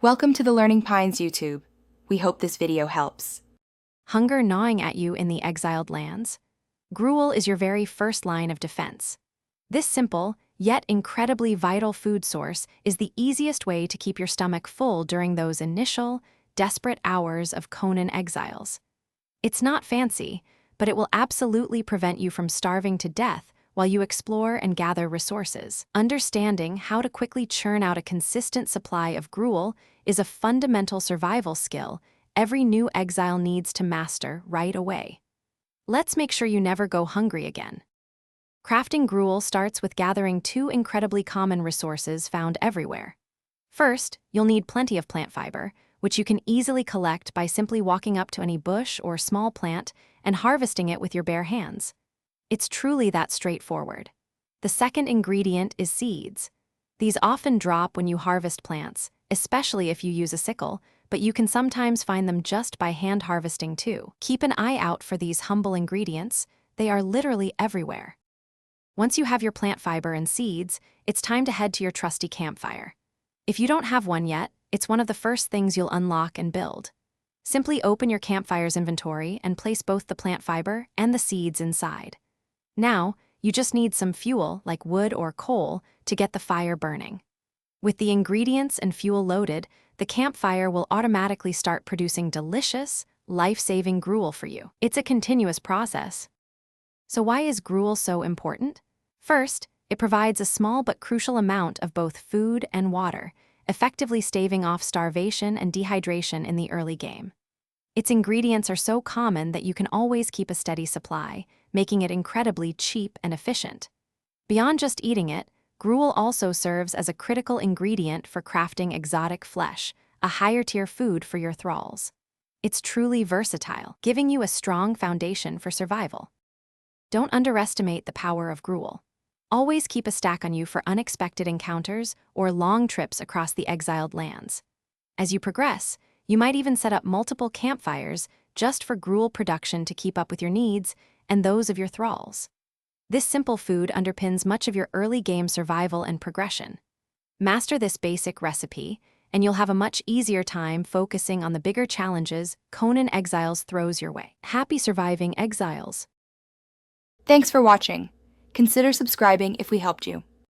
Welcome to the Learning Pines YouTube. We hope this video helps. Hunger gnawing at you in the exiled lands? Gruel is your very first line of defense. This simple, yet incredibly vital food source is the easiest way to keep your stomach full during those initial, desperate hours of Conan Exiles. It's not fancy, but it will absolutely prevent you from starving to death while you explore and gather resources. Understanding how to quickly churn out a consistent supply of gruel is a fundamental survival skill every new exile needs to master right away. Let's make sure you never go hungry again. Crafting gruel starts with gathering two incredibly common resources found everywhere. First, you'll need plenty of plant fiber, which you can easily collect by simply walking up to any bush or small plant and harvesting it with your bare hands. It's truly that straightforward. The second ingredient is seeds. These often drop when you harvest plants, especially if you use a sickle, but you can sometimes find them just by hand harvesting too. Keep an eye out for these humble ingredients. They are literally everywhere. Once you have your plant fiber and seeds, it's time to head to your trusty campfire. If you don't have one yet, it's one of the first things you'll unlock and build. Simply open your campfire's inventory and place both the plant fiber and the seeds inside. Now, you just need some fuel, like wood or coal, to get the fire burning. With the ingredients and fuel loaded, the campfire will automatically start producing delicious, life-saving gruel for you. It's a continuous process. So why is gruel so important? First, it provides a small but crucial amount of both food and water, effectively staving off starvation and dehydration in the early game. Its ingredients are so common that you can always keep a steady supply, making it incredibly cheap and efficient. Beyond just eating it, gruel also serves as a critical ingredient for crafting exotic flesh, a higher-tier food for your thralls. It's truly versatile, giving you a strong foundation for survival. Don't underestimate the power of gruel. Always keep a stack on you for unexpected encounters or long trips across the exiled lands. As you progress, you might even set up multiple campfires just for gruel production to keep up with your needs and those of your thralls. This simple food underpins much of your early game survival and progression. Master this basic recipe, and you'll have a much easier time focusing on the bigger challenges Conan Exiles throws your way. Happy surviving exiles! Thanks for watching. Consider subscribing if we helped you.